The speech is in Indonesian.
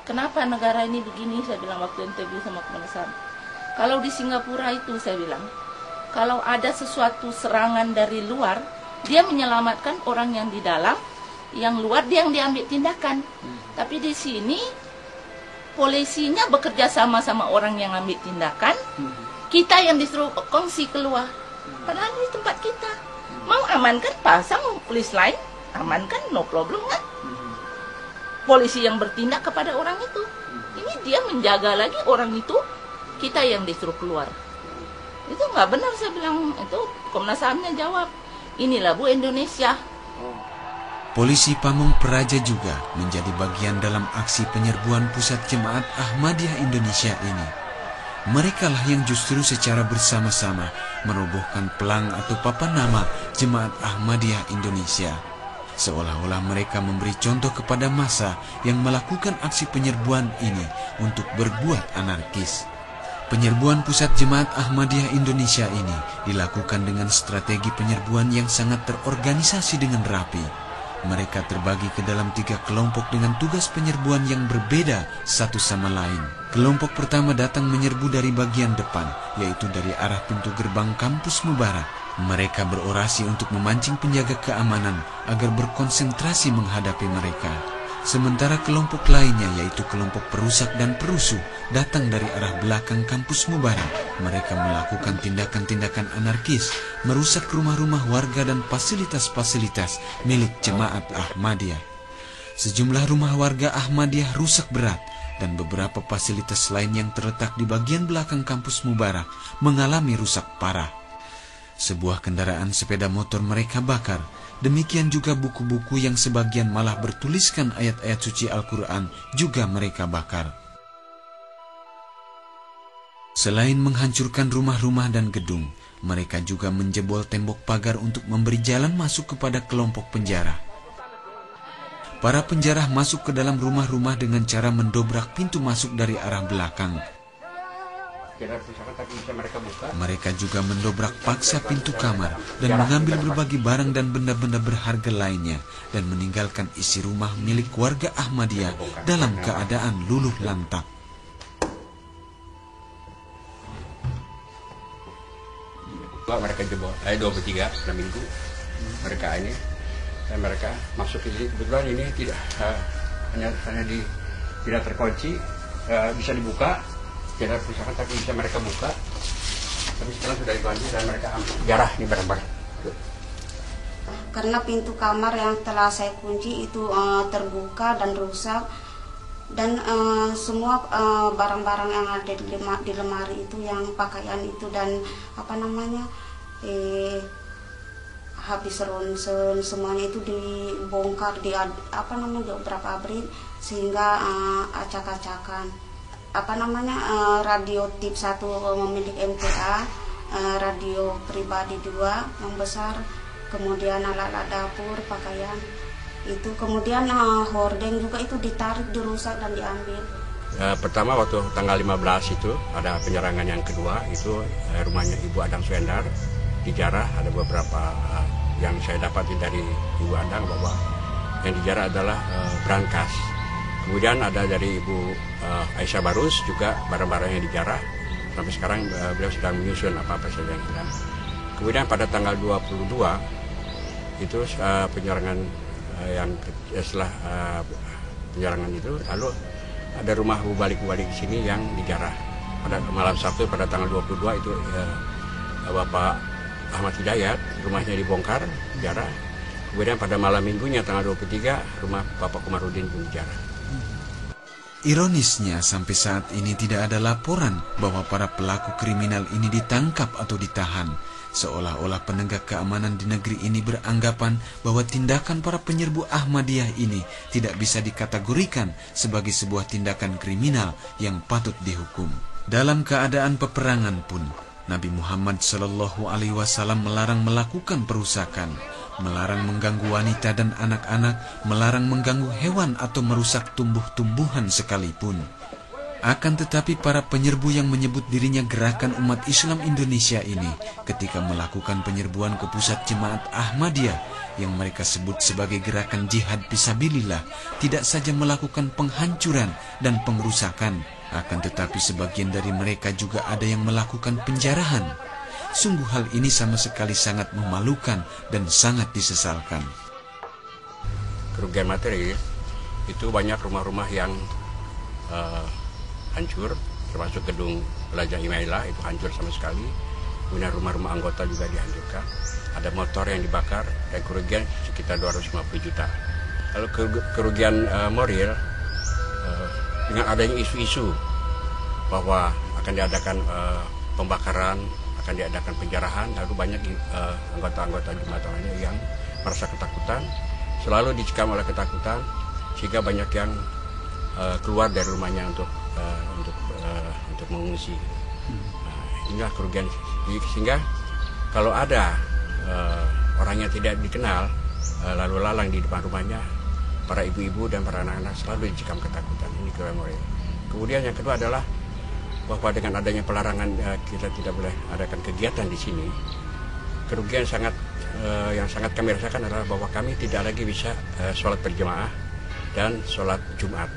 kenapa negara ini begini, saya bilang waktu interview sama Komnas HAM. Kalau di Singapura itu saya bilang, kalau ada sesuatu serangan dari luar, dia menyelamatkan orang yang di dalam, yang luar dia yang diambil tindakan. Tapi di sini polisinya bekerja sama sama orang yang ambil tindakan, kita yang disuruh kongsi keluar. Padahal ini tempat kita. Mau amankan, pasang polis lain, amankan, no problem kan? Polisi yang bertindak kepada orang itu. Ini dia menjaga lagi orang itu, kita yang disuruh keluar. Itu nggak benar, saya bilang. Itu Komnas HAM-nya jawab, inilah Bu Indonesia. Polisi Pamong Praja juga menjadi bagian dalam aksi penyerbuan pusat Jemaat Ahmadiyah Indonesia ini. Merekalah yang justru secara bersama-sama merobohkan pelang atau papan nama Jemaat Ahmadiyah Indonesia. Seolah-olah mereka memberi contoh kepada massa yang melakukan aksi penyerbuan ini untuk berbuat anarkis. Penyerbuan pusat Jemaat Ahmadiyah Indonesia ini dilakukan dengan strategi penyerbuan yang sangat terorganisasi dengan rapi. Mereka terbagi ke dalam 3 kelompok dengan tugas penyerbuan yang berbeda satu sama lain. Kelompok pertama datang menyerbu dari bagian depan, yaitu dari arah pintu gerbang kampus Mubarak. Mereka berorasi untuk memancing penjaga keamanan agar berkonsentrasi menghadapi mereka. Sementara kelompok lainnya, yaitu kelompok perusak dan perusuh, datang dari arah belakang kampus Mubarak. Mereka melakukan tindakan-tindakan anarkis, merusak rumah-rumah warga dan fasilitas-fasilitas milik Jemaat Ahmadiyah. Sejumlah rumah warga Ahmadiyah rusak berat, dan beberapa fasilitas lain yang terletak di bagian belakang kampus Mubarak mengalami rusak parah. Sebuah kendaraan sepeda motor mereka bakar. Demikian juga buku-buku yang sebagian malah bertuliskan ayat-ayat suci Al-Quran juga mereka bakar. Selain menghancurkan rumah-rumah dan gedung, mereka juga menjebol tembok pagar untuk memberi jalan masuk kepada kelompok penjara. Para penjara masuk ke dalam rumah-rumah dengan cara mendobrak pintu masuk dari arah belakang. Mereka juga mendobrak paksa pintu kamar dan mengambil berbagai barang dan benda-benda berharga lainnya dan meninggalkan isi rumah milik warga Ahmadiyah dalam keadaan luluh lantak. Mereka jebol, 23 minggu mereka ini, dan mereka masuk ke sini. Kebetulan ini tidak tidak terkunci, bisa dibuka. Tidak perusahaan tapi bisa mereka buka. Tapi sekarang sudah dikunci dan mereka ambil jarah ini barang-barang. Karena pintu kamar yang telah saya kunci itu terbuka dan rusak, dan semua barang-barang yang ada di lemari itu, yang pakaian itu dan habis ronsen semuanya itu dibongkar, diobrak-abrik sehingga acak-acakan. Radio tip 1 memiliki MTA, radio pribadi 2 yang besar, kemudian alat-alat dapur, pakaian itu, kemudian hordeng juga itu ditarik, dirusak dan diambil. Pertama waktu tanggal 15 itu ada penyerangan yang kedua, itu rumahnya Ibu Adang Suendar dijarah. Ada beberapa yang saya dapatin dari Ibu Adang bahwa yang dijarah adalah brankas. Kemudian ada dari Ibu Aisyah Barus juga barang-barang yang dijarah. Sampai sekarang beliau sedang menyusun apa-apa saja yang hilang. Kemudian pada tanggal 22 itu penyerangan yang setelah penyerangan itu, lalu ada rumah balik-balik di sini yang dijarah. Pada malam Sabtu pada tanggal 22 itu Bapak Ahmad Hidayat rumahnya dibongkar, dijarah. Kemudian pada malam minggunya tanggal 23 rumah Bapak Komarudin pun dijarah. Ironisnya, sampai saat ini tidak ada laporan bahwa para pelaku kriminal ini ditangkap atau ditahan. Seolah-olah penegak keamanan di negeri ini beranggapan bahwa tindakan para penyerbu Ahmadiyah ini tidak bisa dikategorikan sebagai sebuah tindakan kriminal yang patut dihukum. Dalam keadaan peperangan pun, Nabi Muhammad SAW melarang melakukan perusakan, melarang mengganggu wanita dan anak-anak, melarang mengganggu hewan atau merusak tumbuh-tumbuhan sekalipun. Akan tetapi para penyerbu yang menyebut dirinya Gerakan Umat Islam Indonesia ini, ketika melakukan penyerbuan ke pusat Jemaat Ahmadiyah, yang mereka sebut sebagai gerakan jihad fisabilillah tidak saja melakukan penghancuran dan pengrusakan, akan tetapi sebagian dari mereka juga ada yang melakukan penjarahan. Sungguh hal ini sama sekali sangat memalukan dan sangat disesalkan. Kerugian materi itu banyak rumah-rumah yang hancur, termasuk gedung Pelajar Imailah itu hancur sama sekali. Kemudian rumah-rumah anggota juga dihancurkan. Ada motor yang dibakar dan kerugian sekitar 250 juta. Lalu kerugian moral dengan adanya isu-isu bahwa akan diadakan pembakaran, akan diadakan penjarahan, lalu banyak anggota-anggota jemaat lainnya yang merasa ketakutan, selalu dicekam oleh ketakutan, sehingga banyak yang keluar dari rumahnya untuk mengungsi. Inilah kerugian, sehingga kalau ada orang yang tidak dikenal lalu lalang di depan rumahnya, para ibu-ibu dan para anak-anak selalu dicekam ketakutan. Ini kerugian moral. Kemudian yang kedua adalah bahwa dengan adanya pelarangan kita tidak boleh adakan kegiatan di sini. Kerugian yang sangat kami rasakan adalah bahwa kami tidak lagi bisa sholat berjamaah dan sholat Jumat.